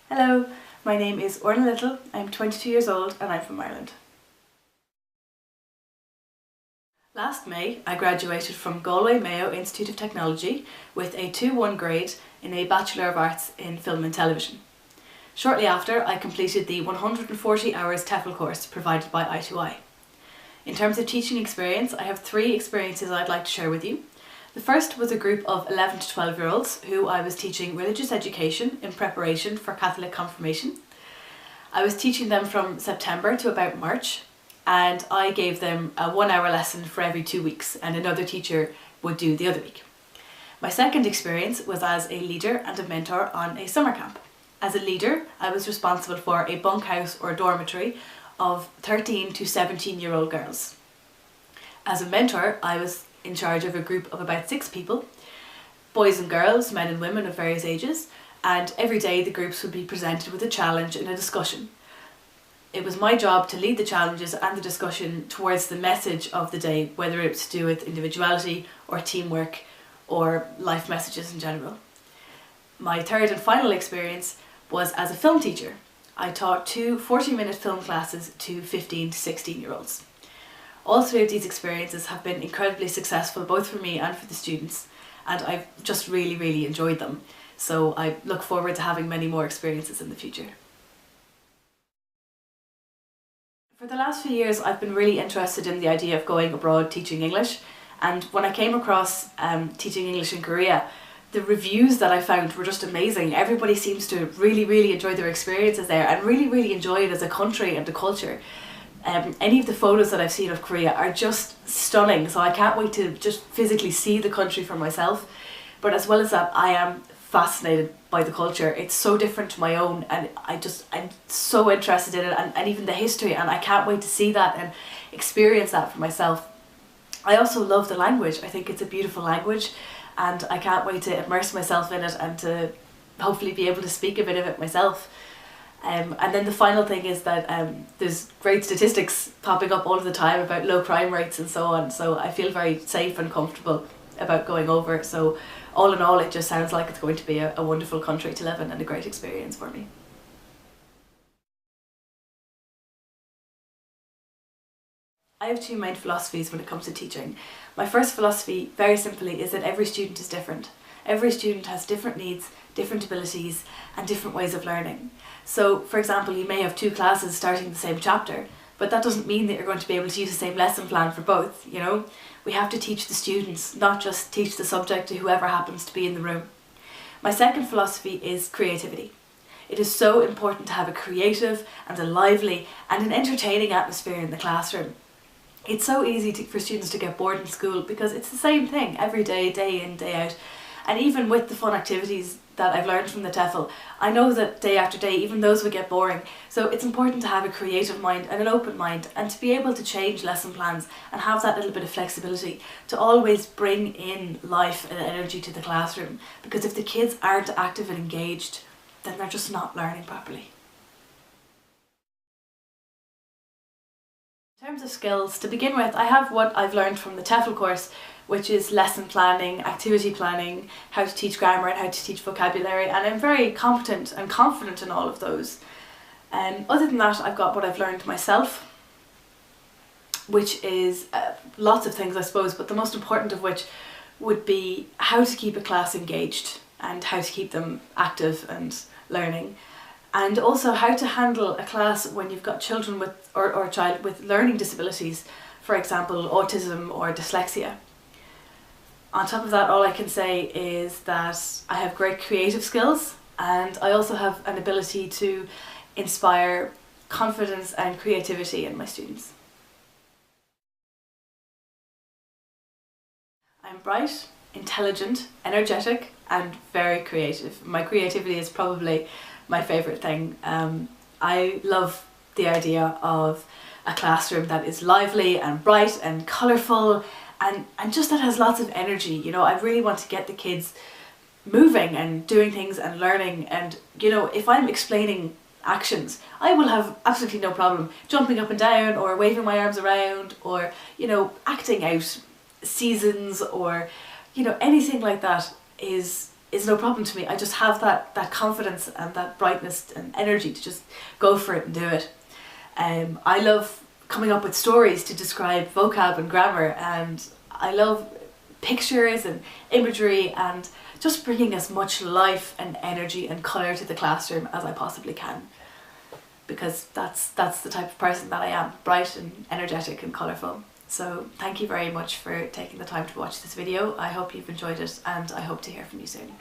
Hello, my name is Orna Little, I'm 22 years old and I'm from Ireland. Last May I graduated from Galway Mayo Institute of Technology with a 2-1 grade in a Bachelor of Arts in Film and Television. Shortly after I completed the 140 hours TEFL course provided by I2I. In terms of teaching experience, I have 3 experiences I'd like to share with you. The first was a group of 11 to 12 year olds who I was teaching religious education in preparation for Catholic confirmation. I was teaching them from September to about March, and I gave them a 1-hour lesson for every 2 weeks and another teacher would do the other week. My second experience was as a leader and a mentor on a summer camp. As a leader, I was responsible for a bunkhouse or dormitory of 13 to 17-year-old girls. As a mentor, I was in charge of a group of about 6 people, boys and girls, men and women of various ages, and every day the groups would be presented with a challenge and a discussion. It was my job to lead the challenges and the discussion towards the message of the day, whether it was to do with individuality or teamwork or life messages in general. My third and final experience was as a film teacher. I taught 2 40-minute film classes to 15 to 16-year-olds. All 3 of these experiences have been incredibly successful both for me and for the students, and I've just really enjoyed them. So I look forward to having many more experiences in the future. For the last few years I've been really interested in the idea of going abroad teaching English, and when I came across teaching English in Korea, the reviews that I found were just amazing. Everybody seems to really enjoy their experiences there and really enjoy it as a country and a culture. Any of the photos that I've seen of Korea are just stunning, so I can't wait to just physically see the country for myself. But as well as that, I am fascinated by the culture. It's so different to my own, and I'm so interested in it, and even the history, and I can't wait to see that and experience that for myself. I also love the language. I think it's a beautiful language, and I can't wait to immerse myself in it and to hopefully be able to speak a bit of it myself. And then the final thing is that there's great statistics popping up all of the time about low crime rates and so on, so I feel very safe and comfortable about going over. So all in all, it just sounds like it's going to be a wonderful country to live in and a great experience for me. I have 2 main philosophies when it comes to teaching. My first philosophy, very simply, is that every student is different. Every student has different needs, different abilities, and different ways of learning. So, for example, you may have 2 classes starting the same chapter, but that doesn't mean that you're going to be able to use the same lesson plan for both, you know? We have to teach the students, not just teach the subject to whoever happens to be in the room. My second philosophy is creativity. It is so important to have a creative and a lively and an entertaining atmosphere in the classroom. It's so easy for students to get bored in school because it's the same thing every day, day in, day out. And even with the fun activities that I've learned from the TEFL, I know that day after day, even those would get boring. So it's important to have a creative mind and an open mind, and to be able to change lesson plans and have that little bit of flexibility to always bring in life and energy to the classroom. Because if the kids aren't active and engaged, then they're just not learning properly. In terms of skills, to begin with, I have what I've learned from the TEFL course, which is lesson planning, activity planning, how to teach grammar and how to teach vocabulary, and I'm very competent and confident in all of those. Other than that, I've got what I've learned myself, which is lots of things I suppose, but the most important of which would be how to keep a class engaged and how to keep them active and learning. And also how to handle a class when you've got children with or a child with learning disabilities, for example autism or dyslexia. On top of that, all I can say is that I have great creative skills, and I also have an ability to inspire confidence and creativity in my students. I'm bright, intelligent, energetic and very creative. My creativity is probably my favourite thing. I love the idea of a classroom that is lively and bright and colourful and just that has lots of energy. You know, I really want to get the kids moving and doing things and learning, and you know, if I'm explaining actions, I will have absolutely no problem jumping up and down or waving my arms around or, you know, acting out seasons or, you know, anything like that is is no problem to me. I just have that confidence and that brightness and energy to just go for it and do it. I love coming up with stories to describe vocab and grammar, and I love pictures and imagery and just bringing as much life and energy and colour to the classroom as I possibly can, because that's the type of person that I am, bright and energetic and colourful. So thank you very much for taking the time to watch this video. I hope you've enjoyed it, and I hope to hear from you soon.